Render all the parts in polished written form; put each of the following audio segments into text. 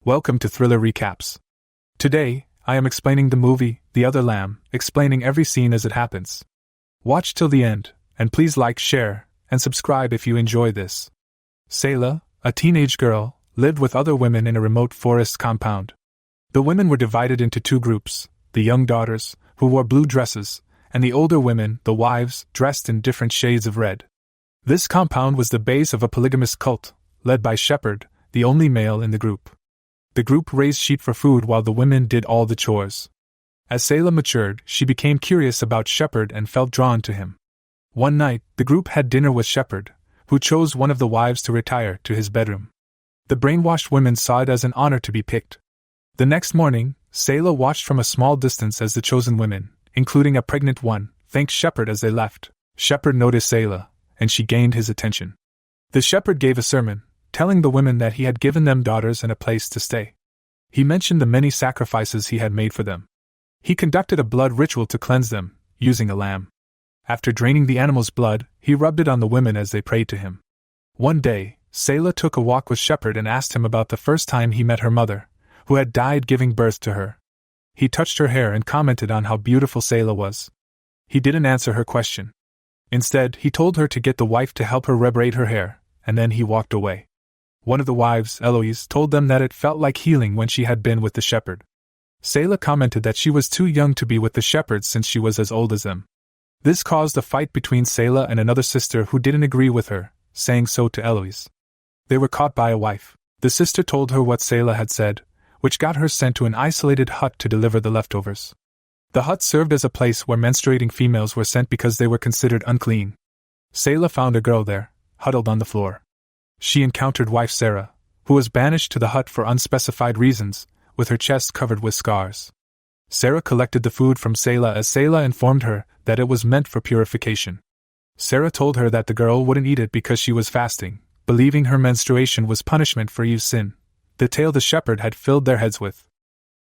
Welcome to Thriller Recaps. Today, I am explaining the movie, The Other Lamb, explaining every scene as it happens. Watch till the end, and please like, share, and subscribe if you enjoy this. Selah, a teenage girl, lived with other women in a remote forest compound. The women were divided into two groups, the young daughters, who wore blue dresses, and the older women, the wives, dressed in different shades of red. This compound was the base of a polygamous cult, led by Shepherd, the only male in the group. The group raised sheep for food while the women did all the chores. As Selah matured, she became curious about Shepherd and felt drawn to him. One night, the group had dinner with Shepherd, who chose one of the wives to retire to his bedroom. The brainwashed women saw it as an honor to be picked. The next morning, Selah watched from a small distance as the chosen women, including a pregnant one, thanked Shepherd as they left. Shepherd noticed Selah, and she gained his attention. The shepherd gave a sermon, telling the women that he had given them daughters and a place to stay. He mentioned the many sacrifices he had made for them. He conducted a blood ritual to cleanse them, using a lamb. After draining the animal's blood, he rubbed it on the women as they prayed to him. One day, Selah took a walk with Shepherd and asked him about the first time he met her mother, who had died giving birth to her. He touched her hair and commented on how beautiful Selah was. He didn't answer her question. Instead, he told her to get the wife to help her rebraid her hair, and then he walked away. One of the wives, Eloise, told them that it felt like healing when she had been with the shepherd. Selah commented that she was too young to be with the shepherd since she was as old as them. This caused a fight between Selah and another sister who didn't agree with her, saying so to Eloise. They were caught by a wife. The sister told her what Selah had said, which got her sent to an isolated hut to deliver the leftovers. The hut served as a place where menstruating females were sent because they were considered unclean. Selah found a girl there, huddled on the floor. She encountered wife Sarah, who was banished to the hut for unspecified reasons, with her chest covered with scars. Sarah collected the food from Selah as Selah informed her that it was meant for purification. Sarah told her that the girl wouldn't eat it because she was fasting, believing her menstruation was punishment for Eve's sin, the tale the shepherd had filled their heads with.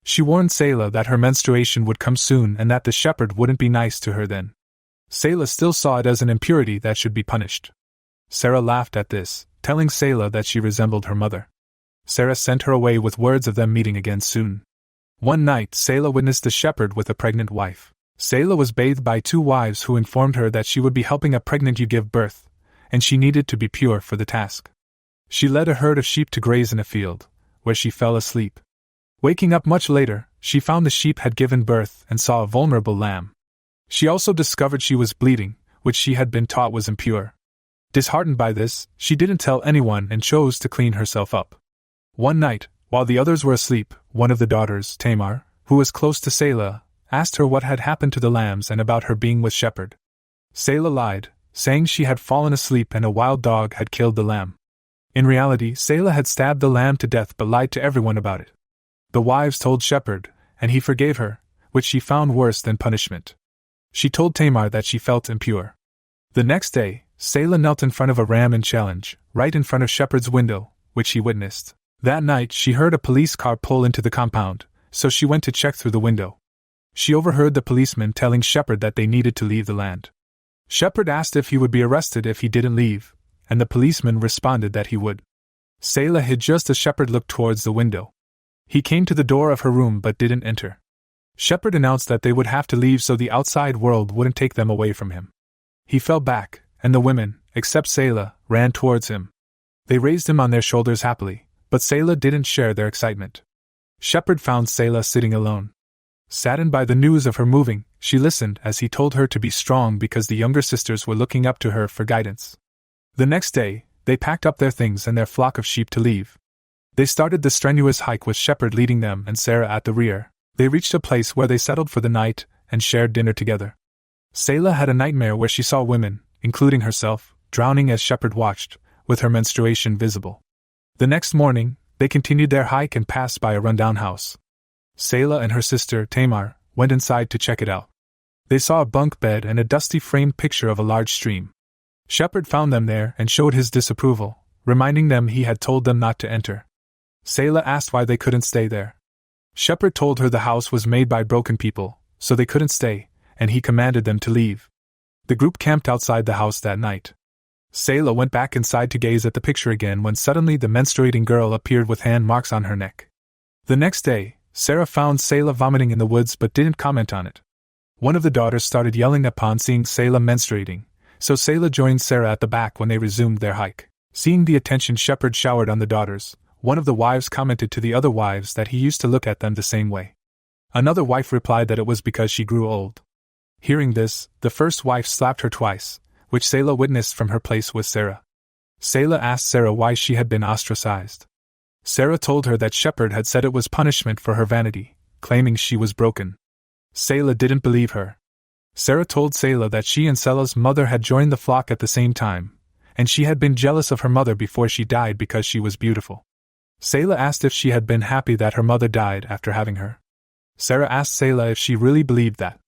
She warned Selah that her menstruation would come soon and that the shepherd wouldn't be nice to her then. Selah still saw it as an impurity that should be punished. Sarah laughed at this, telling Selah that she resembled her mother. Sarah sent her away with words of them meeting again soon. One night, Selah witnessed the shepherd with a pregnant wife. Selah was bathed by two wives who informed her that she would be helping a pregnant ewe give birth, and she needed to be pure for the task. She led a herd of sheep to graze in a field, where she fell asleep. Waking up much later, she found the sheep had given birth and saw a vulnerable lamb. She also discovered she was bleeding, which she had been taught was impure. Disheartened by this, she didn't tell anyone and chose to clean herself up. One night, while the others were asleep, one of the daughters, Tamar, who was close to Selah, asked her what had happened to the lambs and about her being with Shepherd. Selah lied, saying she had fallen asleep and a wild dog had killed the lamb. In reality, Selah had stabbed the lamb to death but lied to everyone about it. The wives told Shepherd, and he forgave her, which she found worse than punishment. She told Tamar that she felt impure. The next day, Selah knelt in front of a ram in challenge, right in front of Shepherd's window, which he witnessed. That night she heard a police car pull into the compound, so she went to check through the window. She overheard the policeman telling Shepherd that they needed to leave the land. Shepherd asked if he would be arrested if he didn't leave, and the policeman responded that he would. Selah hid just as Shepherd looked towards the window. He came to the door of her room but didn't enter. Shepherd announced that they would have to leave so the outside world wouldn't take them away from him. He fell back, and the women, except Selah, ran towards him. They raised him on their shoulders happily, but Selah didn't share their excitement. Shepherd found Selah sitting alone. Saddened by the news of her moving, she listened as he told her to be strong because the younger sisters were looking up to her for guidance. The next day, they packed up their things and their flock of sheep to leave. They started the strenuous hike with Shepherd leading them and Sarah at the rear. They reached a place where they settled for the night and shared dinner together. Selah had a nightmare where she saw women, including herself, drowning as Shepherd watched, with her menstruation visible. The next morning, they continued their hike and passed by a rundown house. Selah and her sister, Tamar, went inside to check it out. They saw a bunk bed and a dusty framed picture of a large stream. Shepherd found them there and showed his disapproval, reminding them he had told them not to enter. Selah asked why they couldn't stay there. Shepherd told her the house was made by broken people, so they couldn't stay, and he commanded them to leave. The group camped outside the house that night. Selah went back inside to gaze at the picture again when suddenly the menstruating girl appeared with hand marks on her neck. The next day, Sarah found Sayla vomiting in the woods but didn't comment on it. One of the daughters started yelling upon seeing Sayla menstruating, so Sayla joined Sarah at the back when they resumed their hike. Seeing the attention Shepard showered on the daughters, one of the wives commented to the other wives that he used to look at them the same way. Another wife replied that it was because she grew old. Hearing this, the first wife slapped her twice, which Sayla witnessed from her place with Sarah. Sayla asked Sarah why she had been ostracized. Sarah told her that Shepard had said it was punishment for her vanity, claiming she was broken. Sayla didn't believe her. Sarah told Sayla that she and Sayla's mother had joined the flock at the same time, and she had been jealous of her mother before she died because she was beautiful. Sayla asked if she had been happy that her mother died after having her. Sarah asked Sayla if she really believed that.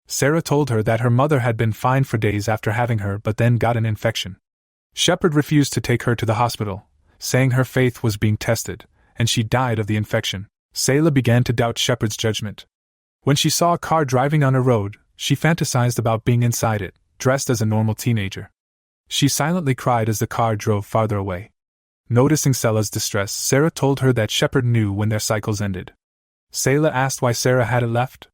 Sarah told her that her mother had been fine for days after having her but then got an infection. Shepard refused to take her to the hospital, saying her faith was being tested, and she died of the infection. Sayla began to doubt Shepard's judgment. When she saw a car driving on a road, she fantasized about being inside it, dressed as a normal teenager. She silently cried as the car drove farther away. Noticing Sayla's distress, Sarah told her that Shepard knew when their cycles ended. Sayla asked why Sarah hadn't left.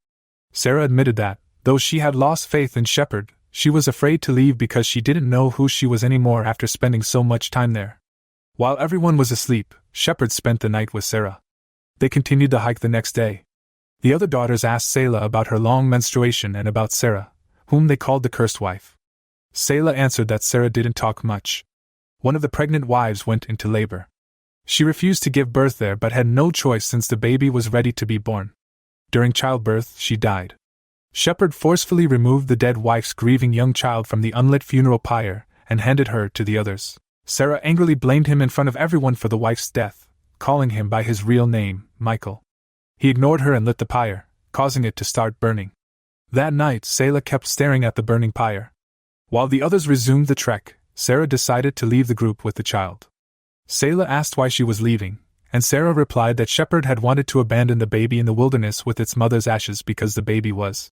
Sarah admitted that, though she had lost faith in Shepard, she was afraid to leave because she didn't know who she was anymore after spending so much time there. While everyone was asleep, Shepard spent the night with Sarah. They continued the hike the next day. The other daughters asked Sayla about her long menstruation and about Sarah, whom they called the cursed wife. Sayla answered that Sarah didn't talk much. One of the pregnant wives went into labor. She refused to give birth there but had no choice since the baby was ready to be born. During childbirth, she died. Shepard forcefully removed the dead wife's grieving young child from the unlit funeral pyre and handed her to the others. Sarah angrily blamed him in front of everyone for the wife's death, calling him by his real name, Michael. He ignored her and lit the pyre, causing it to start burning. That night, Sayla kept staring at the burning pyre. While the others resumed the trek, Sarah decided to leave the group with the child. Sayla asked why she was leaving, and Sarah replied that Shepard had wanted to abandon the baby in the wilderness with its mother's ashes because the baby was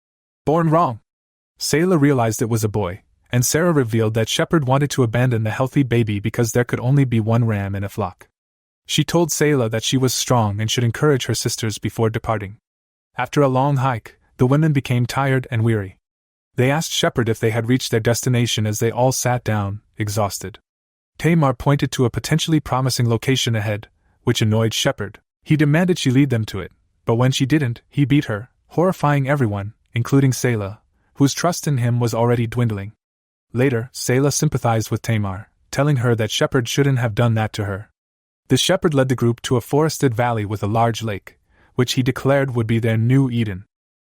born wrong. Sayla realized it was a boy, and Sarah revealed that Shepard wanted to abandon the healthy baby because there could only be one ram in a flock. She told Sayla that she was strong and should encourage her sisters before departing. After a long hike, the women became tired and weary. They asked Shepard if they had reached their destination as they all sat down, exhausted. Tamar pointed to a potentially promising location ahead, which annoyed Shepard. He demanded she lead them to it, but when she didn't, he beat her, horrifying everyone, including Sayla, whose trust in him was already dwindling. Later, Sayla sympathized with Tamar, telling her that Shepard shouldn't have done that to her. The shepherd led the group to a forested valley with a large lake, which he declared would be their new Eden.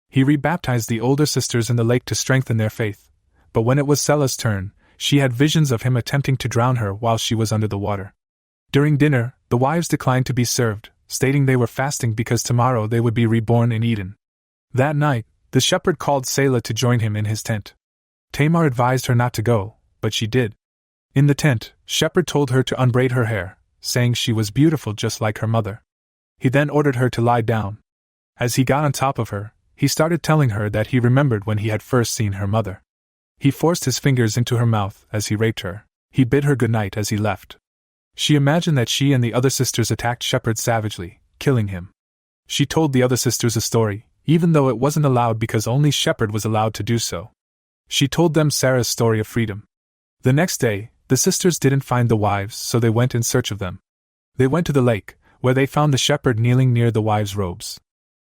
He rebaptized the older sisters in the lake to strengthen their faith, but when it was Sayla's turn, she had visions of him attempting to drown her while she was under the water. During dinner, the wives declined to be served, stating they were fasting because tomorrow they would be reborn in Eden. That night, the shepherd called Sayla to join him in his tent. Tamar advised her not to go, but she did. In the tent, Shepard told her to unbraid her hair, saying she was beautiful just like her mother. He then ordered her to lie down. As he got on top of her, he started telling her that he remembered when he had first seen her mother. He forced his fingers into her mouth as he raped her. He bid her goodnight as he left. She imagined that she and the other sisters attacked Shepard savagely, killing him. She told the other sisters a story, even though it wasn't allowed because only Shepard was allowed to do so. She told them Sarah's story of freedom. The next day, the sisters didn't find the wives, so they went in search of them. They went to the lake, where they found the shepherd kneeling near the wives' robes.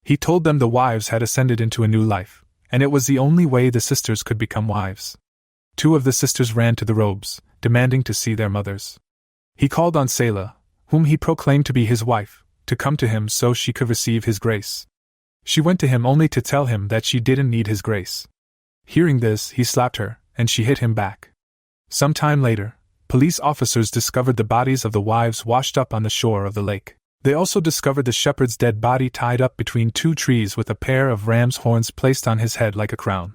He told them the wives had ascended into a new life, and it was the only way the sisters could become wives. 2 of the sisters ran to the robes, demanding to see their mothers. He called on Sayla, whom he proclaimed to be his wife, to come to him so she could receive his grace. She went to him only to tell him that she didn't need his grace. Hearing this, he slapped her, and she hit him back. Some time later, police officers discovered the bodies of the wives washed up on the shore of the lake. They also discovered the shepherd's dead body tied up between 2 trees with a pair of ram's horns placed on his head like a crown.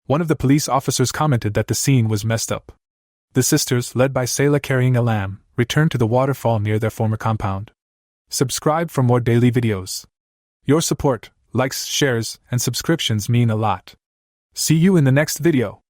One of the police officers commented that the scene was messed up. The sisters, led by Sayla carrying a lamb, returned to the waterfall near their former compound. Subscribe for more daily videos. Your support, likes, shares, and subscriptions mean a lot. See you in the next video.